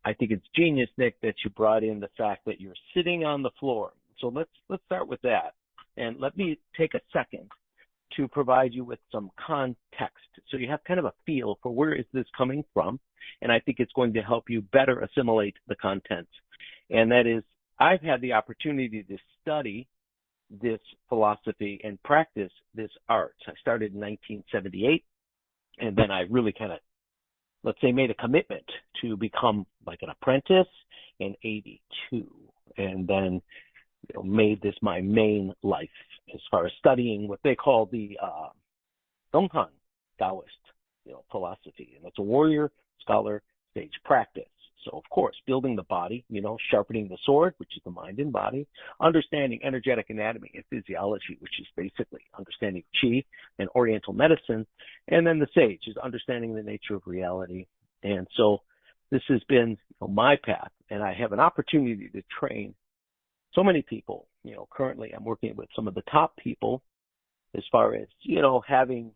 I think it's genius, Nick, that you brought in the fact that you're sitting on the floor. So let's start with that. And let me take a second to provide you with some context so you have kind of a feel for where is this coming from. And I think it's going to help you better assimilate the content. And that is, I've had the opportunity to study this philosophy and practice this art. I started in 1978, and then I really kind of, let's say, made a commitment to become like an apprentice in 82, and then made this my main life as far as studying what they call the Donghan Taoist philosophy. And it's a warrior, scholar, sage practice. So, of course, building the body, sharpening the sword, which is the mind and body, understanding energetic anatomy and physiology, which is basically understanding qi and oriental medicine. And then the sage is understanding the nature of reality. And so this has been my path, and I have an opportunity to train so many people. Currently I'm working with some of the top people as far as, having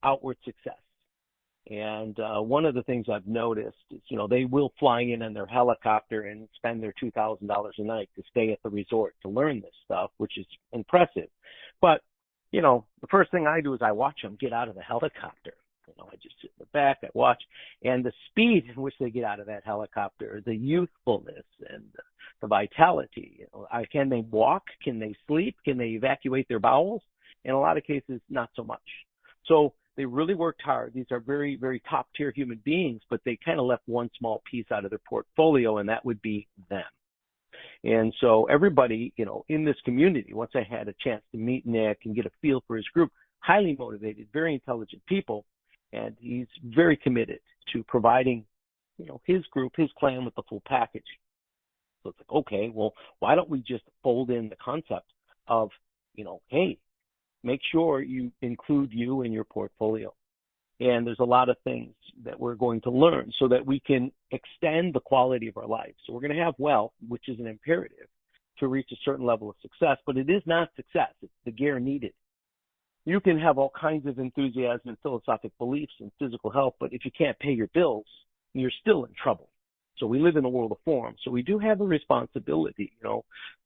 outward success. And one of the things I've noticed is, they will fly in their helicopter and spend their $2,000 a night to stay at the resort to learn this stuff, which is impressive. But, the first thing I do is I watch them get out of the helicopter. I just sit in the back, I watch, and the speed in which they get out of that helicopter, the youthfulness and the vitality. Can they walk? Can they sleep? Can they evacuate their bowels? In a lot of cases, not so much. So they really worked hard. These are very, very top tier human beings, but they kind of left one small piece out of their portfolio, and that would be them. And so everybody, in this community, once I had a chance to meet Nick and get a feel for his group, highly motivated, very intelligent people, and he's very committed to providing, his group, his clan with the full package. So it's like, okay, well, why don't we just fold in the concept of, hey, make sure you include you in your portfolio. And there's a lot of things that we're going to learn so that we can extend the quality of our life. So we're going to have wealth, which is an imperative to reach a certain level of success, but it is not success. It's the gear needed. You can have all kinds of enthusiasm and philosophic beliefs and physical health, but if you can't pay your bills, you're still in trouble. So we live in a world of form. So we do have a responsibility,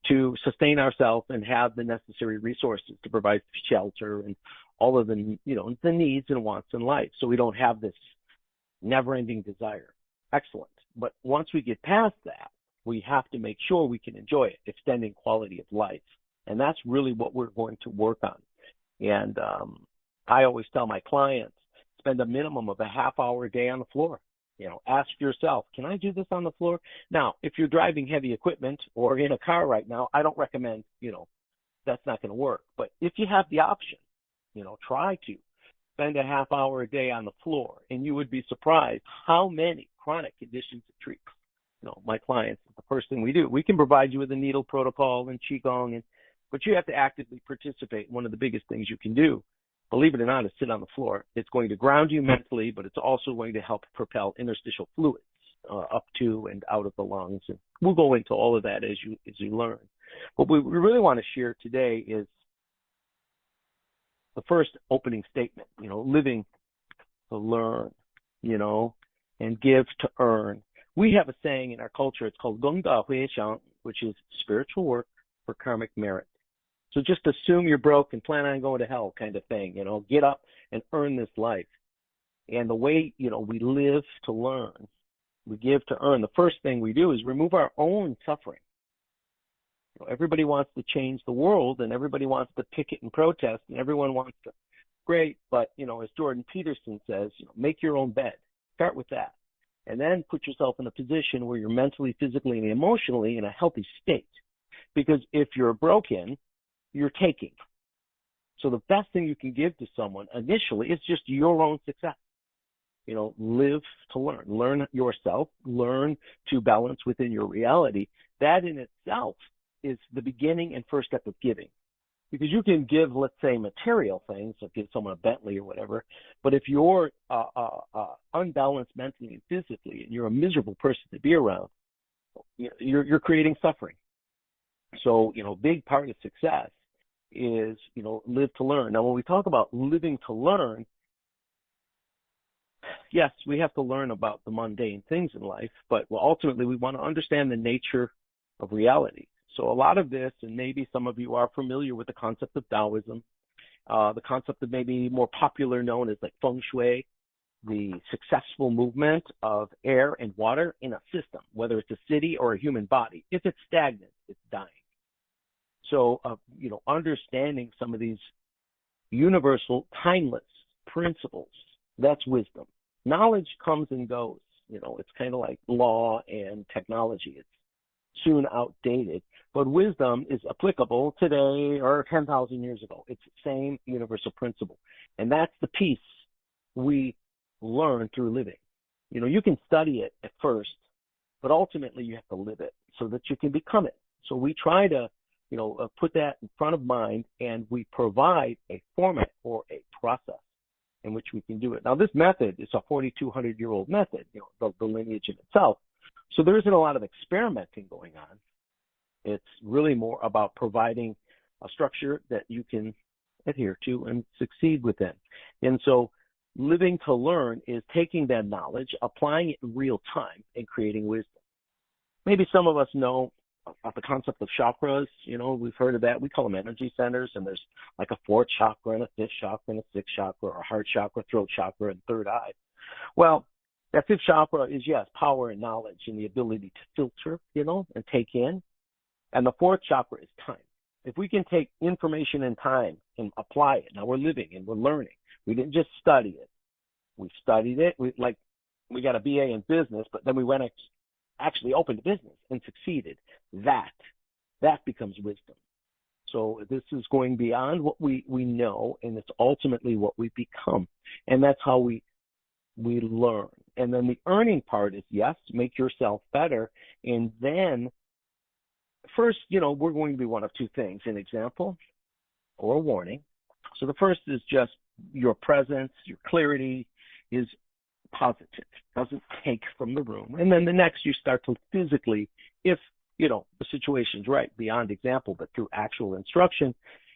to sustain ourselves and have the necessary resources to provide shelter and all of the, the needs and wants in life. So we don't have this never-ending desire. Excellent. But once we get past that, we have to make sure we can enjoy it, extending quality of life. And that's really what we're going to work on. And I always tell my clients, spend a minimum of a half hour a day on the floor. Ask yourself, can I do this on the floor? Now, if you're driving heavy equipment or in a car right now, I don't recommend, that's not going to work. But if you have the option, try to spend a half hour a day on the floor, and you would be surprised how many chronic conditions it treats. My clients, the first thing we do, we can provide you with a needle protocol and Qigong, but you have to actively participate. One of the biggest things you can do, believe it or not, is sit on the floor. It's going to ground you mentally, but it's also going to help propel interstitial fluids up to and out of the lungs. And we'll go into all of that as you learn. What we really want to share today is the first opening statement, living to learn, and give to earn. We have a saying in our culture, it's called Gong Da Hui Xiang, which is spiritual work for karmic merit. So just assume you're broke and plan on going to hell kind of thing, get up and earn this life. And the way, we live to learn, we give to earn. The first thing we do is remove our own suffering. Everybody wants to change the world, and everybody wants to picket and protest, and everyone wants to, great, but, as Jordan Peterson says, make your own bed. Start with that. And then put yourself in a position where you're mentally, physically, and emotionally in a healthy state. Because if you're broken, you're taking. So the best thing you can give to someone initially is just your own success. Live to learn. Learn yourself. Learn to balance within your reality. That in itself is the beginning and first step of giving. Because you can give, let's say, material things, like give someone a Bentley or whatever, but if you're unbalanced mentally and physically, and you're a miserable person to be around, you're creating suffering. So, big part of success is, live to learn. Now, when we talk about living to learn, yes, we have to learn about the mundane things in life, but well, ultimately we want to understand the nature of reality. So a lot of this, and maybe some of you are familiar with the concept of Taoism, the concept of maybe more popular known as like feng shui, the successful movement of air and water in a system, whether it's a city or a human body. If it's stagnant, it's dying. So, understanding some of these universal, timeless principles, that's wisdom. Knowledge comes and goes. It's kind of like law and technology. It's soon outdated, but wisdom is applicable today or 10,000 years ago. It's the same universal principle. And that's the piece we learn through living. You can study it at first, but ultimately you have to live it so that you can become it. So we try to, put that in front of mind, and we provide a format or a process in which we can do it. Now, this method is a 4,200-year-old method, the lineage in itself. So there isn't a lot of experimenting going on. It's really more about providing a structure that you can adhere to and succeed within. And so living to learn is taking that knowledge, applying it in real time, and creating wisdom. Maybe some of us know about the concept of chakras. We've heard of that. We call them energy centers, and there's like a fourth chakra and a fifth chakra and a sixth chakra, or a heart chakra, throat chakra, and third eye. Well, that fifth chakra is, yes, power and knowledge and the ability to filter, and take in. And the fourth chakra is time. If we can take information and time and apply it, now we're living and we're learning. We didn't just study it. We studied it. We got a BA in business, but then we went actually opened a business and succeeded. That becomes wisdom. So this is going beyond what we know, and it's ultimately what we become. And that's how we learn. And then the earning part is, yes, make yourself better. And then first, we're going to be one of two things, an example or a warning. So the first is just your presence, your clarity is positive, doesn't take from the room. And then the next, you start to physically, if, the situation's right, beyond example, but through actual instruction,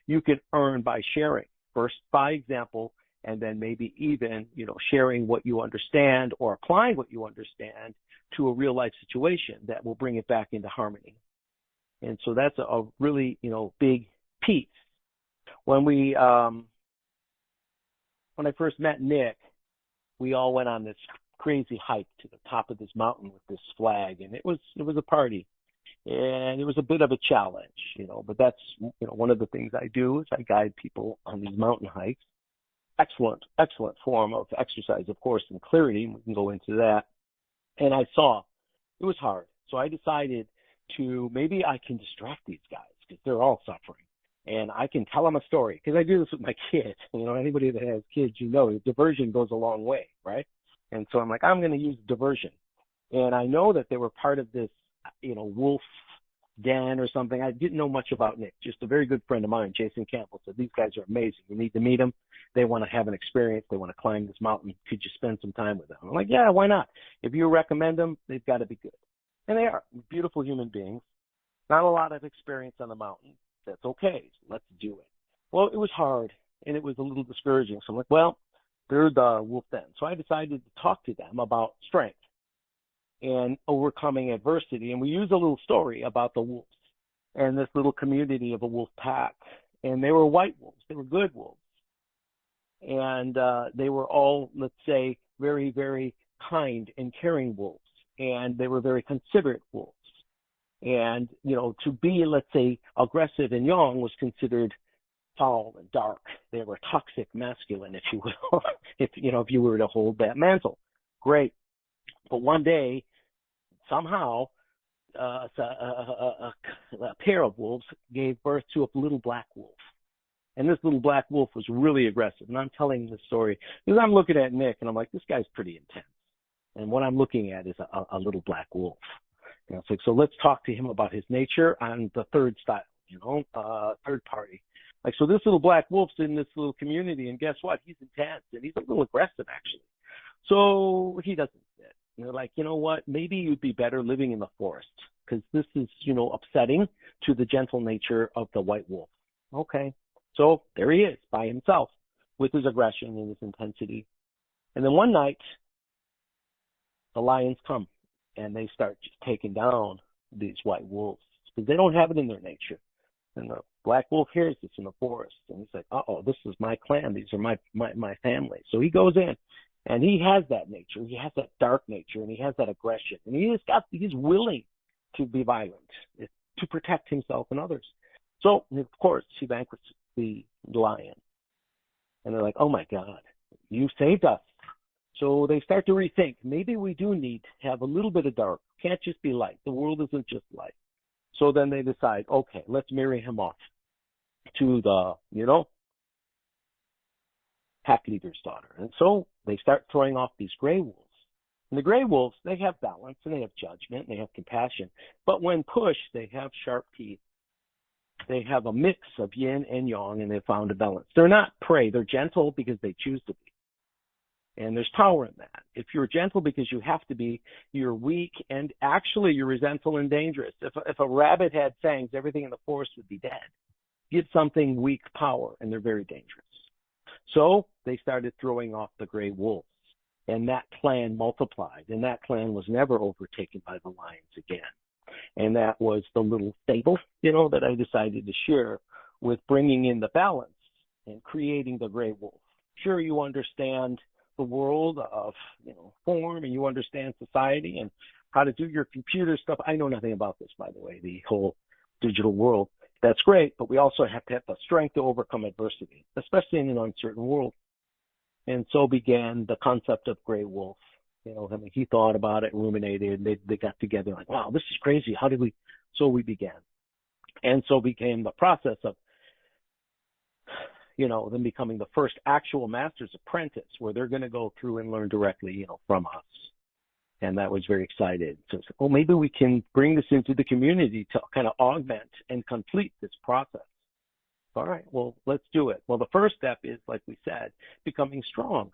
you can earn by sharing. First by example, and then maybe even, sharing what you understand or applying what you understand to a real life situation that will bring it back into harmony. And so that's a really, big piece. When I first met Nick, we all went on this crazy hike to the top of this mountain with this flag, and it was a party, and it was a bit of a challenge, but that's, one of the things I do is I guide people on these mountain hikes. Excellent form of exercise, of course, and clarity. We can go into that. And I saw it was hard. So I decided to, maybe I can distract these guys because they're all suffering. And I can tell them a story, because I do this with my kids. Anybody that has kids, diversion goes a long way, right? And so I'm like, I'm going to use diversion. And I know that they were part of this, wolf den or something. I didn't know much about Nick. Just a very good friend of mine, Jason Campbell, said, these guys are amazing. You need to meet them. They want to have an experience. They want to climb this mountain. Could you spend some time with them? I'm like, yeah, why not? If you recommend them, they've got to be good. And they are beautiful human beings. Not a lot of experience on the mountain. That's okay. So let's do it. Well, it was hard, and it was a little discouraging. So I'm like, well, they're the wolf den. So I decided to talk to them about strength and overcoming adversity. And we use a little story about the wolves and this little community of a wolf pack. And they were white wolves. They were good wolves. And they were all, let's say, very, very kind and caring wolves. And they were very considerate wolves. And, to be, let's say, aggressive and young was considered foul and dark. They were toxic masculine, if you will, if you were to hold that mantle. Great. But one day, somehow, a pair of wolves gave birth to a little black wolf. And this little black wolf was really aggressive. And I'm telling this story because I'm looking at Nick, and I'm like, this guy's pretty intense. And what I'm looking at is a little black wolf. It's like, so let's talk to him about his nature on the third style, third party. Like, so this little black wolf's in this little community, and guess what? He's intense, and he's a little aggressive, actually. So he doesn't fit. And they're like, you know what? Maybe you'd be better living in the forest, because this is, upsetting to the gentle nature of the white wolf. Okay. So there he is by himself with his aggression and his intensity. And then one night, the lions come and they start just taking down these white wolves because they don't have it in their nature. And the black wolf hears this in the forest, and he's like, "Uh-oh, this is my clan. These are my family." So he goes in, and he has that nature. He has that dark nature, and he has that aggression, and he's willing to be violent to protect himself and others. So of course he vanquishes the lion, and they're like, "Oh my God, you saved us." So they start to rethink. Maybe we do need to have a little bit of dark. Can't just be light. The world isn't just light. So then they decide, okay, let's marry him off to the, pack leader's daughter. And so they start throwing off these gray wolves. And the gray wolves, they have balance and they have judgment and they have compassion. But when pushed, they have sharp teeth. They have a mix of yin and yang, and they've found a balance. They're not prey. They're gentle because they choose to be. And there's power in that. If you're gentle because you have to be, you're weak, and actually you're resentful and dangerous. If a rabbit had fangs, everything in the forest would be dead. Give something weak power, and they're very dangerous. So they started throwing off the gray wolves, and that clan multiplied, and that clan was never overtaken by the lions again. And that was the little fable, that I decided to share with bringing in the balance and creating the gray wolf. Sure, you understand the world of, form, and you understand society and how to do your computer stuff. I know nothing about this, by the way, the whole digital world. That's great, but we also have to have the strength to overcome adversity, especially in an uncertain world. And so began the concept of gray wolf. He thought about it, ruminated, and they got together like, wow, this is crazy. How did we? So we began. And so became the process of, them becoming the first actual master's apprentice, where they're going to go through and learn directly, from us. And that was very excited. So it's like, well, maybe we can bring this into the community to kind of augment and complete this process. All right, well, let's do it. Well, the first step is, like we said, becoming strong.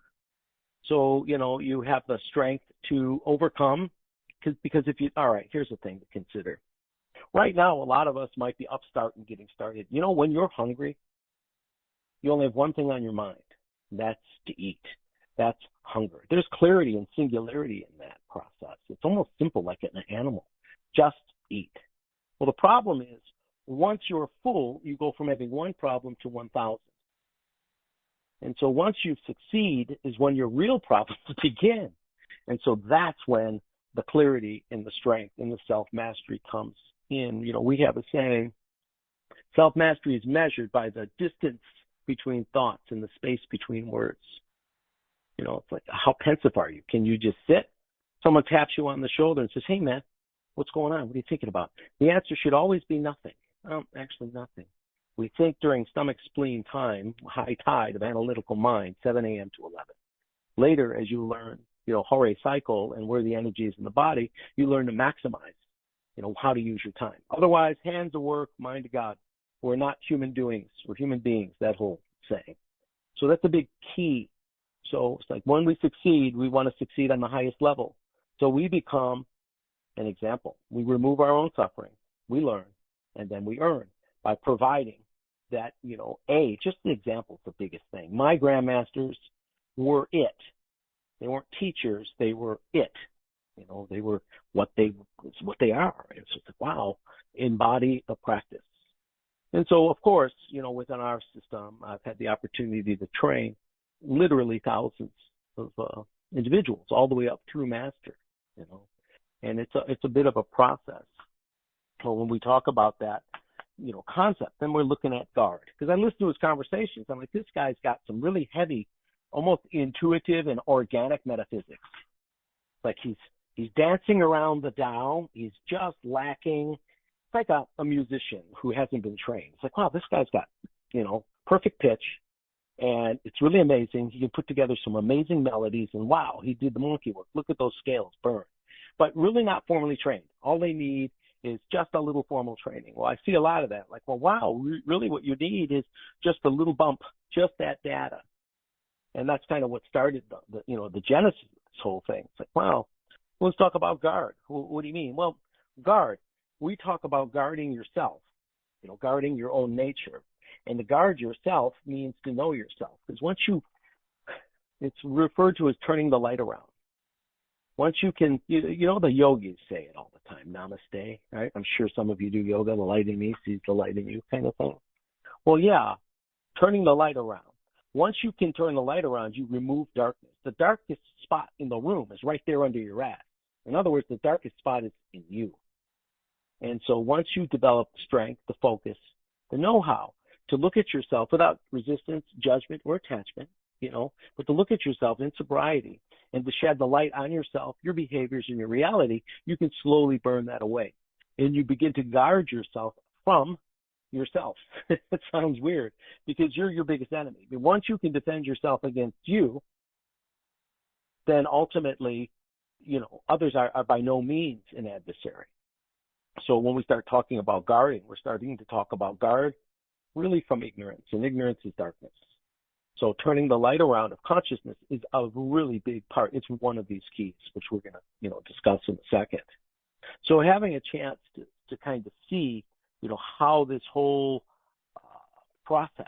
So, you have the strength to overcome, because all right, here's the thing to consider. Right now, a lot of us might be upstart and getting started. When you're hungry, you only have one thing on your mind. That's to eat. That's hunger. There's clarity and singularity in that process. It's almost simple, like an animal. Just eat. Well, the problem is, once you're full, you go from having one problem to 1,000. And so once you succeed is when your real problems begin. And so that's when the clarity and the strength and the self-mastery comes in. We have a saying, self-mastery is measured by the distance between thoughts and the space between words. It's like, how pensive are you? Can you just sit? Someone taps you on the shoulder and says, hey, man, what's going on? What are you thinking about? The answer should always be nothing. Well, actually nothing. We think during stomach spleen time, high tide of analytical mind, 7 a.m. to 11. Later, as you learn, Hore cycle and where the energy is in the body, you learn to maximize, how to use your time. Otherwise, hands to work, mind to God. We're not human doings. We're human beings, that whole saying. So that's a big key. So it's like when we succeed, we want to succeed on the highest level. So we become an example. We remove our own suffering. We learn, and then we earn by providing that, just an example is the biggest thing. My grandmasters were it. They weren't teachers. They were it. They were what they are. And so it's like, wow, embody the practice. And so, of course, within our system, I've had the opportunity to train literally thousands of individuals all the way up through master, and it's a bit of a process. So when we talk about that, concept, then we're looking at guard. Because I listen to his conversations, I'm like, this guy's got some really heavy, almost intuitive and organic metaphysics. Like he's dancing around the Tao. He's just lacking. It's like a musician who hasn't been trained. It's like, wow, this guy's got, perfect pitch, and it's really amazing. He can put together some amazing melodies, and wow, he did the monkey work. Look at those scales burn. But really not formally trained. All they need is just a little formal training. Well, I see a lot of that. Like, well, wow, really what you need is just a little bump, just that data. And that's kind of what started the genesis of this whole thing. It's like, wow, let's talk about guard. What do you mean? Well, guard. We talk about guarding yourself, guarding your own nature. And to guard yourself means to know yourself. Because it's referred to as turning the light around. Once you can, you know, the yogis say it all the time, namaste, right? I'm sure some of you do yoga, the light in me sees the light in you kind of thing. Well, yeah, turning the light around. Once you can turn the light around, you remove darkness. The darkest spot in the room is right there under your ass. In other words, the darkest spot is in you. And so once you develop the strength, the focus, the know-how to look at yourself without resistance, judgment, or attachment, you know, but to look at yourself in sobriety and to shed the light on yourself, your behaviors, and your reality, you can slowly burn that away. And you begin to guard yourself from yourself. It sounds weird because you're your biggest enemy. But once you can defend yourself against you, then ultimately, you know, others are by no means an adversary. So when we start talking about guarding, we're starting to talk about guard really from ignorance, and ignorance is darkness. So turning the light around of consciousness is a really big part. It's one of these keys, which we're going to, you know, discuss in a second. So having a chance to kind of see, you know, how this whole process,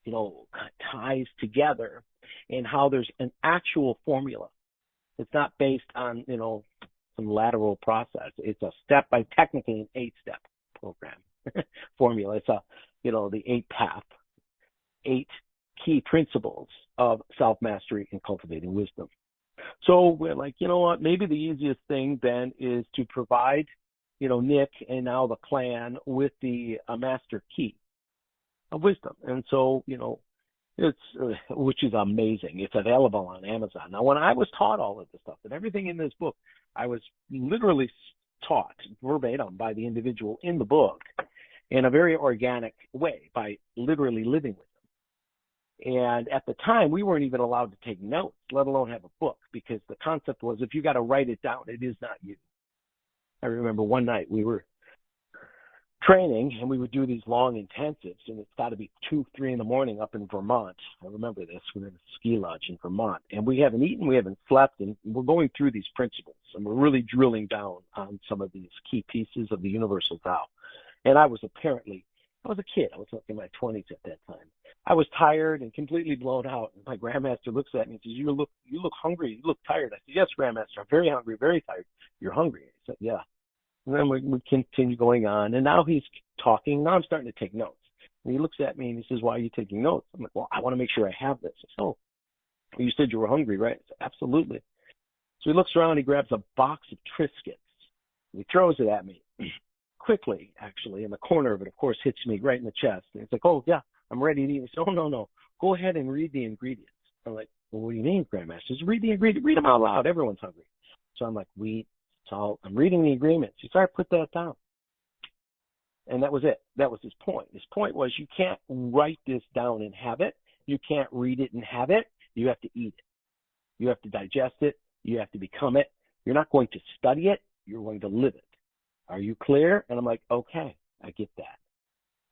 you know, ties together and how there's an actual formula. It's not based on, you know, some lateral process. It's a technically an 8-step program formula. It's a, you know, the 8-path, 8 key principles of self-mastery and cultivating wisdom. So we're like, you know what, maybe the easiest thing then is to provide, you know, Nick and now the clan with the master key of wisdom. And so, you know, it's, which is amazing. It's available on Amazon. Now, when I was taught all of this stuff and everything in this book, I was literally taught verbatim by the individual in the book in a very organic way by literally living with them. And at the time, we weren't even allowed to take notes, let alone have a book, because the concept was if you got to write it down, it is not you. I remember one night we were training and we would do these long intensives, and it's got to be 2, 3 in the morning up in Vermont. I remember this. We're in a ski lodge in Vermont, and we haven't eaten, we haven't slept, and we're going through these principles, and we're really drilling down on some of these key pieces of the universal Tao. And I was a kid. I was like in my 20s at that time. I was tired and completely blown out. And my grandmaster looks at me and says, you look hungry. You look tired. I said, yes, grandmaster. I'm very hungry, very tired. You're hungry. He said, yeah. And then we continue going on. And now he's talking. Now I'm starting to take notes. And he looks at me and he says, why are you taking notes? I'm like, well, I want to make sure I have this. I said, oh, you said you were hungry, right? I said, absolutely. So he looks around. He grabs a box of Triscuits. He throws it at me. Quickly, actually, in the corner of it, of course, hits me right in the chest. And it's like, oh, yeah, I'm ready to eat. He said, oh, no. Go ahead and read the ingredients. I'm like, well, what do you mean, Grandmaster? Just read the ingredients. Read them out loud. Everyone's hungry. So I'm like, wheat, salt. I'm reading the ingredients. He started, put that down. And that was it. That was his point. His point was you can't write this down and have it. You can't read it and have it. You have to eat it. You have to digest it. You have to become it. You're not going to study it. You're going to live it. Are you clear? And I'm like, okay, I get that.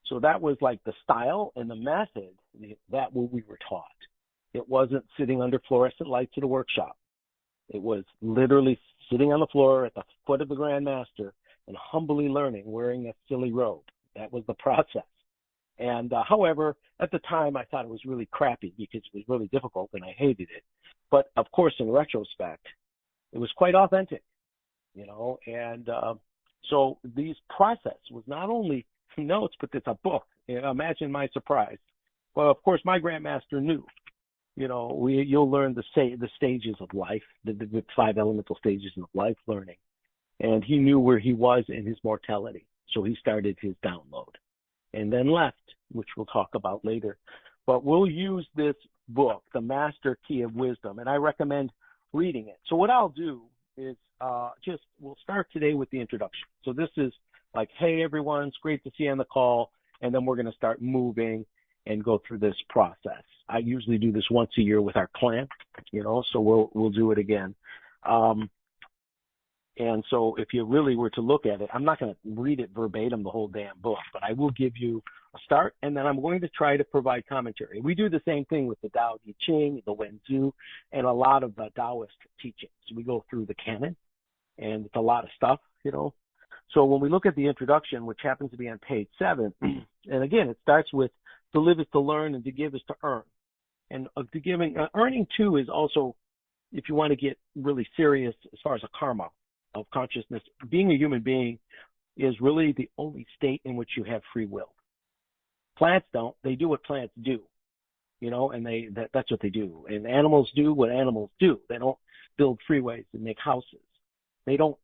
So that was like the style and the method that we were taught. It wasn't sitting under fluorescent lights at a workshop. It was literally sitting on the floor at the foot of the Grand Master and humbly learning, wearing a silly robe. That was the process. And however, at the time, I thought it was really crappy because it was really difficult and I hated it. But of course, in retrospect, it was quite authentic, you know, and so this process was not only notes, but it's a book. You know, imagine my surprise. Well, of course, my grandmaster knew. You know, you'll learn the stages of life, the 5 elemental stages of life learning. And he knew where he was in his mortality. So he started his download and then left, which we'll talk about later. But we'll use this book, The Master Key of Wisdom, and I recommend reading it. So what I'll do is we'll start today with the introduction. So this is like, hey, everyone, it's great to see you on the call. And then we're going to start moving and go through this process. I usually do this once a year with our clan, you know, so we'll do it again. And so if you really were to look at it, I'm not going to read it verbatim, the whole damn book, but I will give you a start, and then I'm going to try to provide commentary. We do the same thing with the Tao Te Ching, the Wen Zhu, and a lot of the Taoist teachings. We go through the canon, and it's a lot of stuff, you know. So when we look at the introduction, which happens to be on page 7, and again, it starts with to live is to learn and to give is to earn. And earning too is also if you want to get really serious as far as a karma of consciousness, being a human being is really the only state in which you have free will. Plants don't. They do what plants do, and that's what they do. And animals do what animals do. They don't build freeways and make houses. They don't,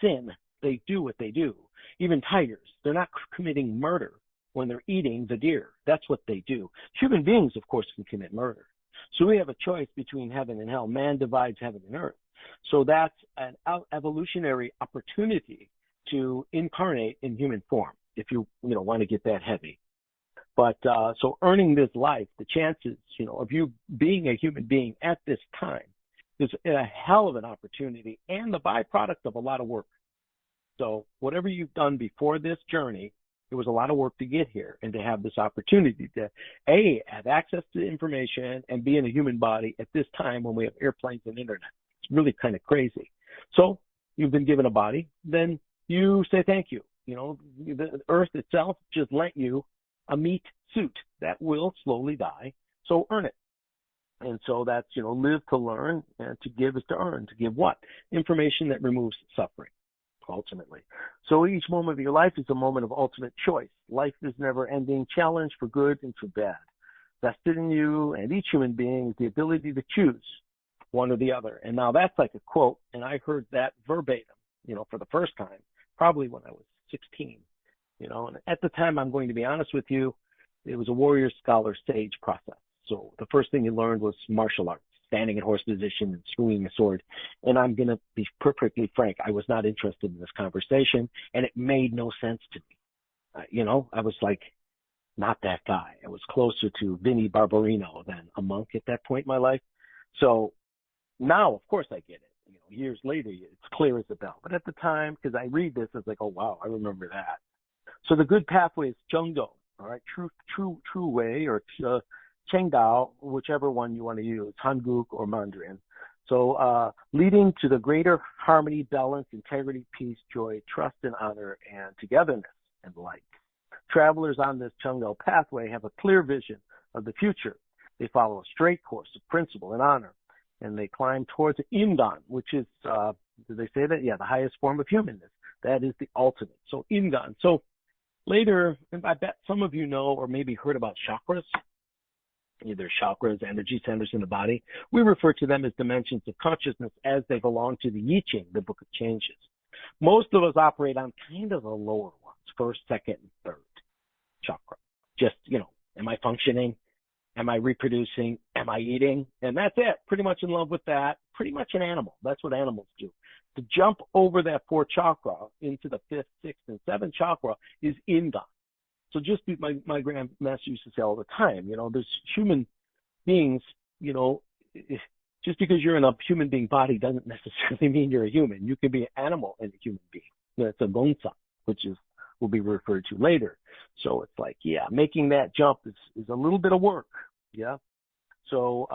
sin. They do what they do. Even tigers, they're not committing murder when they're eating the deer. That's what they do. Human beings, of course, can commit murder. So we have a choice between heaven and hell. Man divides heaven and earth. So that's an evolutionary opportunity to incarnate in human form, if you want to get that heavy. But so earning this life, the chances, of you being a human being at this time is a hell of an opportunity and the byproduct of a lot of work. So whatever you've done before this journey, it was a lot of work to get here and to have this opportunity to, A, have access to information and be in a human body at this time when we have airplanes and internet. It's really kind of crazy. So you've been given a body, then you say thank you. The earth itself just lent you a meat suit that will slowly die. So earn it. And so that's, live to learn, and to give is to earn. To give what? Information that removes suffering, ultimately. So each moment of your life is a moment of ultimate choice. Life is never-ending challenge for good and for bad. Vested in you and each human being is the ability to choose one or the other. And now that's like a quote, and I heard that verbatim, for the first time, probably when I was 16. And at the time, I'm going to be honest with you, it was a warrior, scholar, sage process. So the first thing you learned was martial arts, standing in horse position and swinging a sword. And I'm going to be perfectly frank, I was not interested in this conversation, and it made no sense to me. I was like, not that guy. I was closer to Vinnie Barbarino than a monk at that point in my life. So now, of course, I get it. Years later, it's clear as a bell. But at the time, because I read this, it's like, oh, wow, I remember that. So the good pathway is Zhengdou, all right, true way, or Chengdao, whichever one you want to use, Hanguk or Mandarin. So leading to the greater harmony, balance, integrity, peace, joy, trust, and honor, and togetherness, and like. Travelers on this Chengdao pathway have a clear vision of the future. They follow a straight course of principle and honor, and they climb towards Ingan, which is, did they say that? Yeah, the highest form of humanness. That is the ultimate. So Ingan. So later, and I bet some of you know or maybe heard about chakras, either chakras, energy centers in the body. We refer to them as dimensions of consciousness as they belong to the I Ching, the Book of Changes. Most of us operate on kind of the lower ones, first, second, and third chakra. Just, am I functioning? Am I reproducing? Am I eating? And that's it. Pretty much in love with that. Pretty much an animal. That's what animals do. To jump over that fourth chakra into the fifth, sixth, and seventh chakra is Ingan. So just my grandmaster used to say all the time, there's human beings, just because you're in a human being body doesn't necessarily mean you're a human. You can be an animal and a human being. That's a gongsa, which will be referred to later. So it's like, yeah, making that jump is a little bit of work. Yeah. So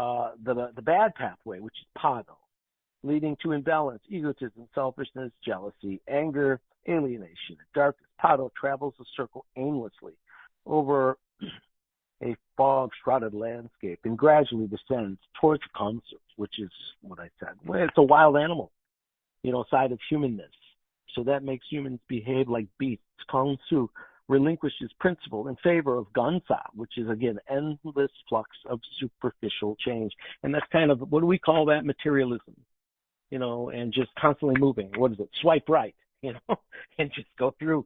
the bad pathway, which is Pado, leading to imbalance, egotism, selfishness, jealousy, anger, alienation. Darkness. Pado travels a circle aimlessly over a fog-shrouded landscape and gradually descends towards Kamsu, which is what I said. Well, it's a wild animal, side of humanness. So that makes humans behave like beasts. Kamsu relinquishes principle in favor of Gansa, which is, again, endless flux of superficial change. And that's kind of, what do we call that? Materialism, and just constantly moving. What is it? Swipe right, and just go through,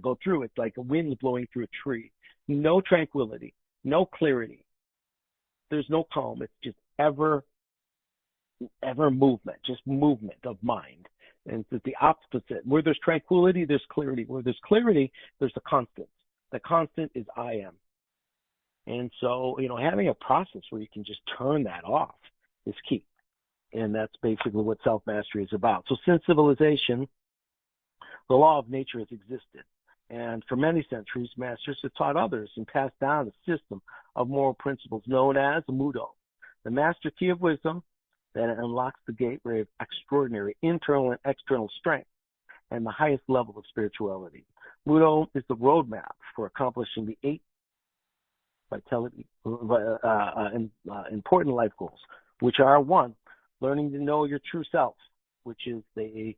go through. It's like a wind blowing through a tree. No tranquility, no clarity. There's no calm. It's just ever movement, just movement of mind. And it's the opposite. Where there's tranquility, there's clarity. Where there's clarity, there's a constant. The constant is I am. And so, having a process where you can just turn that off is key. And that's basically what self-mastery is about. So since civilization, the law of nature has existed. And for many centuries, masters have taught others and passed down a system of moral principles known as Mudo, the master key of wisdom that unlocks the gateway of extraordinary internal and external strength and the highest level of spirituality. Mudo is the roadmap for accomplishing the 8 vitality, important life goals, which are 1, learning to know your true self, which is the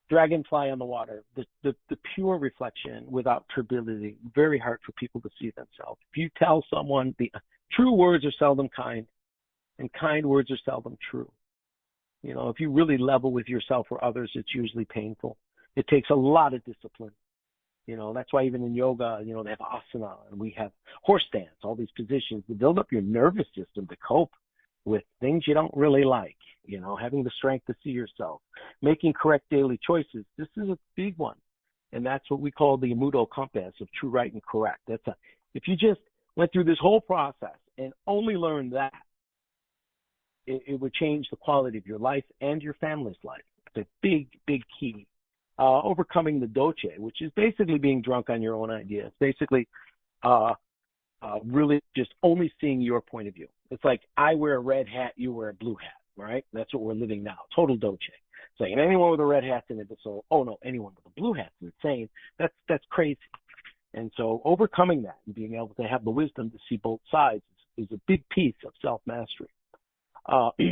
dragonfly on the water, the pure reflection without turbidity. Very hard for people to see themselves. If you tell someone the true words are seldom kind, and kind words are seldom true. If you really level with yourself or others, it's usually painful. It takes a lot of discipline. That's why even in yoga, they have asana and we have horse stance, all these positions to build up your nervous system to cope with things you don't really like, having the strength to see yourself, making correct daily choices. This is a big one. And that's what we call the Mudo compass of true, right, and correct. If you just went through this whole process and only learned that, it would change the quality of your life and your family's life. It's a big, big key. Overcoming the doce, which is basically being drunk on your own ideas. Basically, really just only seeing your point of view. It's like I wear a red hat, you wear a blue hat, right? That's what we're living now. Total doce. It's like anyone with a red hat's an imbecile. Oh no, anyone with a blue hat's insane. That's crazy. And so overcoming that and being able to have the wisdom to see both sides is a big piece of self-mastery.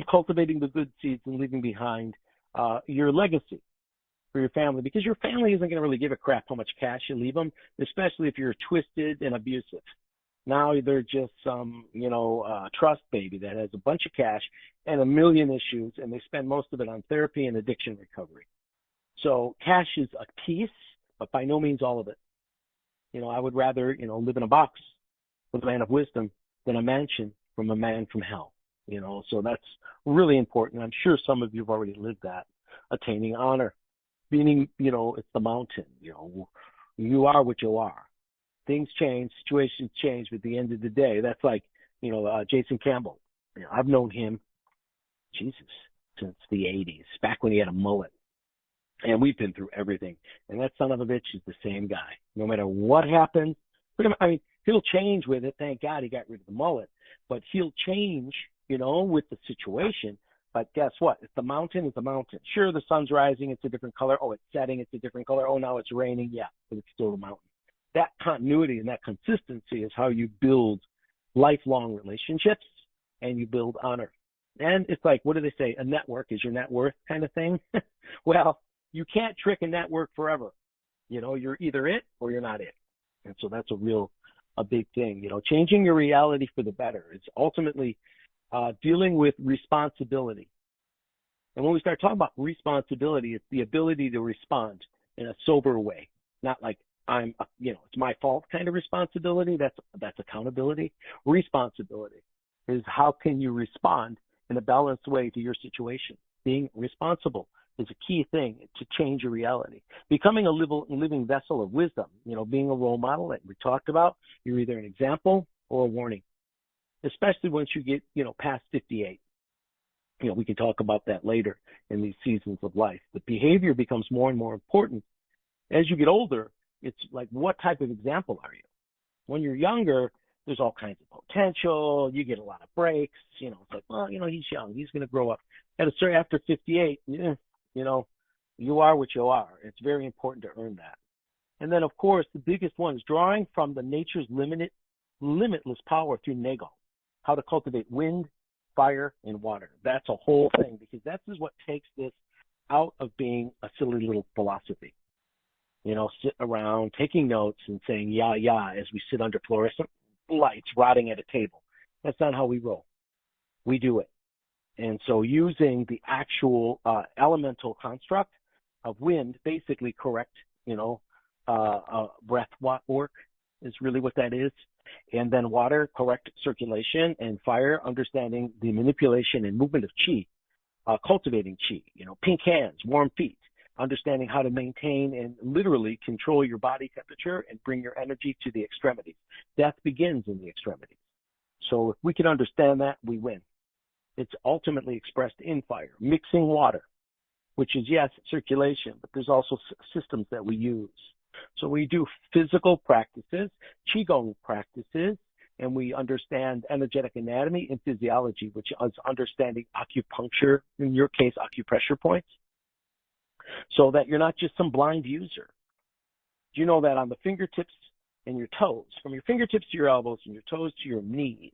Cultivating the good seeds and leaving behind your legacy for your family, because your family isn't going to really give a crap how much cash you leave them, especially if you're twisted and abusive. Now they're just some, trust baby that has a bunch of cash and a million issues, and they spend most of it on therapy and addiction recovery. So cash is a piece, but by no means all of it. I would rather, live in a box with a man of wisdom than a mansion from a man from hell. So that's really important. I'm sure some of you have already lived that. Attaining honor, meaning, it's the mountain. You are what you are. Things change, situations change, but at the end of the day, that's like, Jason Campbell. I've known him, Jesus, since the 80s, back when he had a mullet. And we've been through everything. And that son of a bitch is the same guy. No matter what happens, he'll change with it. Thank God he got rid of the mullet. But he'll change, with the situation. But guess what? If the mountain is a mountain. Sure, the sun's rising, it's a different color. Oh, it's setting, it's a different color. Oh, now it's raining. Yeah, but it's still a mountain. That continuity and that consistency is how you build lifelong relationships and you build honor. And it's like, what do they say? A network is your net worth kind of thing. Well, you can't trick a network forever. You're either it or you're not it. And so that's a big thing. Changing your reality for the better. It's ultimately dealing with responsibility. And when we start talking about responsibility, it's the ability to respond in a sober way, not like it's my fault kind of responsibility. That's accountability. Responsibility is how can you respond in a balanced way to your situation. Being responsible is a key thing to change your reality. Becoming a living vessel of wisdom, being a role model that we talked about. You're either an example or a warning, especially once you get, past 58. We can talk about that later in these seasons of life. The behavior becomes more and more important. As you get older, it's like, what type of example are you? When you're younger, there's all kinds of potential. You get a lot of breaks. It's like, well, he's young. He's going to grow up. After 58, you are what you are. It's very important to earn that. And then, of course, the biggest one is drawing from the nature's limitless power through Nego, how to cultivate wind, fire, and water. That's a whole thing, because that is what takes this out of being a silly little philosophy. Sit around taking notes and saying, yeah, as we sit under fluorescent lights rotting at a table. That's not how we roll. We do it. And so using the actual elemental construct of wind, basically correct, breath work is really what that is. And then water, correct circulation, and fire, understanding the manipulation and movement of chi, cultivating chi, pink hands, warm feet, understanding how to maintain and literally control your body temperature and bring your energy to the extremities. Death begins in the extremities. So if we can understand that, we win. It's ultimately expressed in fire, mixing water, which is, yes, circulation, but there's also systems that we use. So we do physical practices, qigong practices, and we understand energetic anatomy and physiology, which is understanding acupuncture, in your case, acupressure points, so that you're not just some blind user. Do you know that on the fingertips and your toes, from your fingertips to your elbows and your toes to your knees,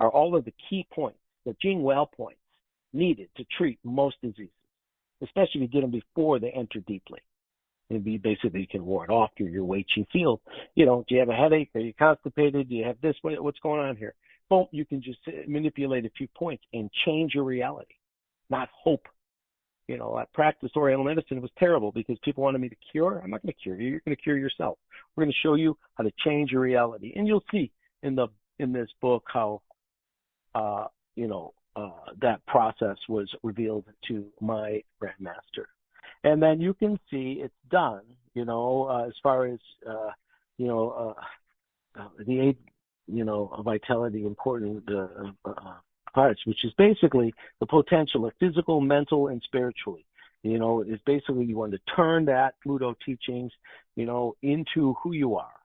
are all of the key points, the Jing Well points needed to treat most diseases, especially if you get them before they enter deeply. And basically you can ward off your weight you feel. Do you have a headache? Are you constipated? Do you have this? What's going on here? Boom, you can just manipulate a few points and change your reality, not hope. I practiced Oriental medicine. It was terrible because people wanted me to cure. I'm not going to cure you. You're going to cure yourself. We're going to show you how to change your reality. And you'll see in this book how, that process was revealed to my grandmaster. And then you can see it's done, as far as, the eight, vitality important parts, which is basically the potential of physical, mental, and spiritually. Is basically you want to turn that Pluto teachings, into who you are.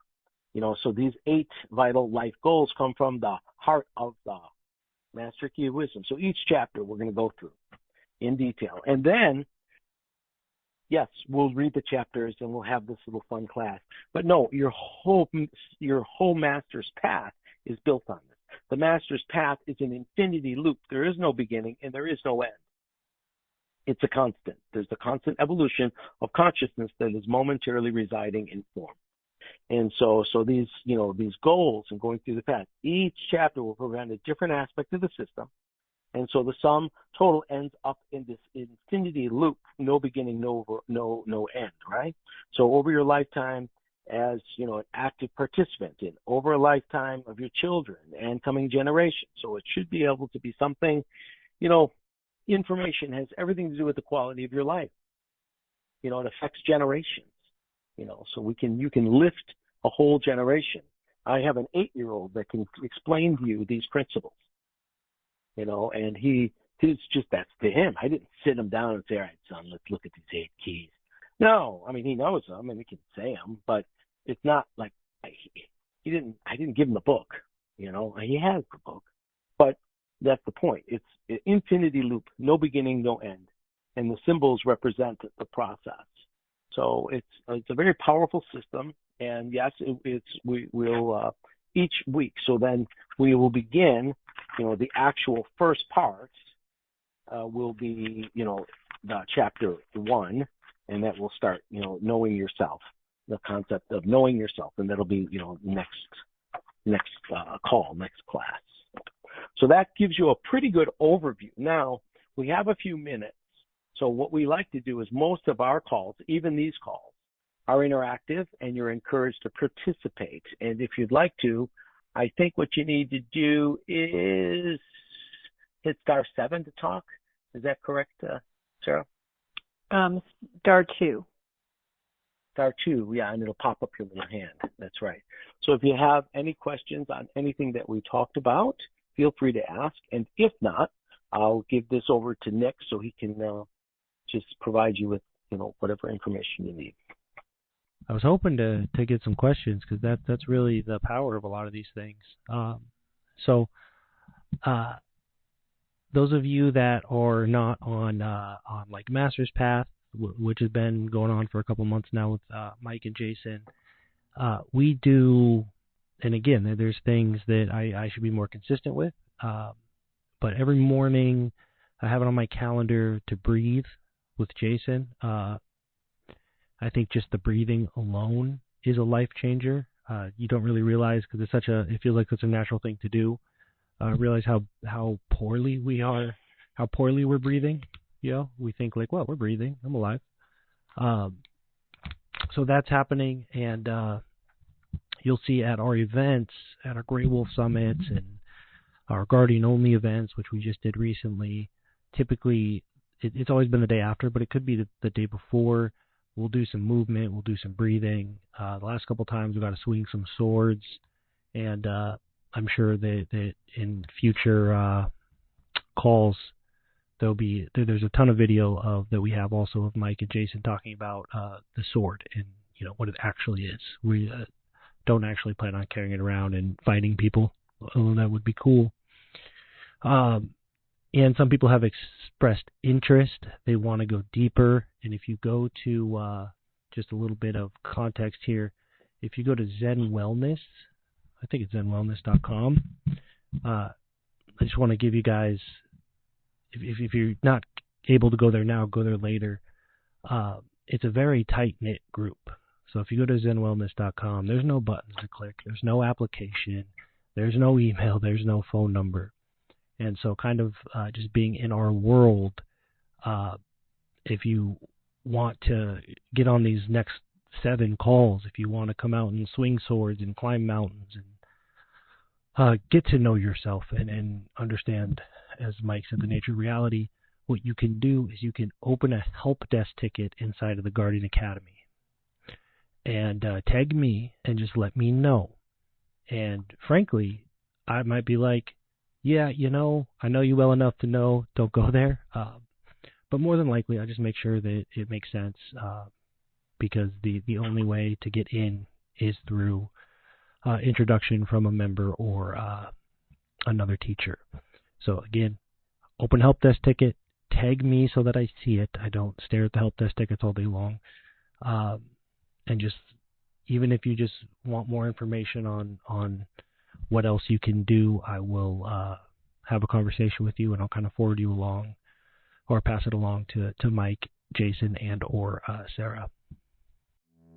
So these 8 vital life goals come from the heart of the Master Key of Wisdom. So each chapter we're going to go through in detail. And then, yes, we'll read the chapters and we'll have this little fun class. But no, your whole master's path is built on this. The master's path is an infinity loop. There is no beginning and there is no end. It's a constant. There's a constant evolution of consciousness that is momentarily residing in form. And so these, these goals and going through the path, each chapter will present a different aspect of the system. And so the sum total ends up in this infinity loop, no beginning, no end, right? So over your lifetime as, an active participant in, over a lifetime of your children and coming generations. So it should be able to be something, information has everything to do with the quality of your life. It affects generations, so you can lift a whole generation. I have an 8-year-old that can explain to you these principles. And he's just, that's to him. I didn't sit him down and say, all right, son, let's look at these 8 keys. No, I mean, he knows them and he can say them, but it's not like I didn't give him the book, he has the book, but that's the point. It's an infinity loop, no beginning, no end. And the symbols represent the process. So it's a very powerful system. And yes, we will each week. So then we will begin, the actual first part will be, the chapter 1, and that will start, knowing yourself, the concept of knowing yourself, and that'll be, next call, next class. So that gives you a pretty good overview. Now we have a few minutes. So what we like to do is most of our calls, even these calls, are interactive, and you're encouraged to participate. And if you'd like to, I think what you need to do is hit *7 to talk. Is that correct, Sarah? *2. *2, yeah, and it'll pop up your little hand. That's right. So if you have any questions on anything that we talked about, feel free to ask. And if not, I'll give this over to Nick so he can just provide you with, whatever information you need. I was hoping to get some questions because that's really the power of a lot of these things. Those of you that are not on like Master's Path, which has been going on for a couple months now with Mike and Jason, we do, and again, there's things that I should be more consistent with, but every morning I have it on my calendar to breathe with Jason. I think just the breathing alone is a life changer. You don't really realize because it feels like it's a natural thing to do. Realize how poorly we are, how poorly we're breathing. We think like, well, we're breathing, I'm alive. So that's happening, and you'll see at our events, at our Grey Wolf Summits and our Guardian Only events, which we just did recently. Typically, it's always been the day after, but it could be the day before. We'll do some movement, we'll do some breathing. The last couple times we got to swing some swords, and I'm sure that in future calls there's a ton of video that we have also of Mike and Jason talking about the sword and what it actually is. We don't actually plan on carrying it around and fighting people, although that would be cool. And some people have expressed interest. They want to go deeper. And if you go to just a little bit of context here, if you go to Zen Wellness, I think it's zenwellness.com. I just want to give you guys if you're not able to go there now, go there later. It's a very tight-knit group. So if you go to zenwellness.com, there's no buttons to click. There's no application. There's no email. There's no phone number. And so kind of just being in our world, if you want to get on these next 7 calls, if you want to come out and swing swords and climb mountains and get to know yourself and understand, as Mike said, the nature of reality, what you can do is you can open a help desk ticket inside of the Guardian Academy and tag me and just let me know. And frankly, I might be like, yeah, I know you well enough to know, don't go there. But more than likely, I just make sure that it makes sense because the only way to get in is through introduction from a member or another teacher. So again, open help desk ticket, tag me so that I see it. I don't stare at the help desk tickets all day long. And just, even if you just want more information on what else you can do, I will have a conversation with you, and I'll kind of forward you along or pass it along to Mike, Jason, and or Sarah.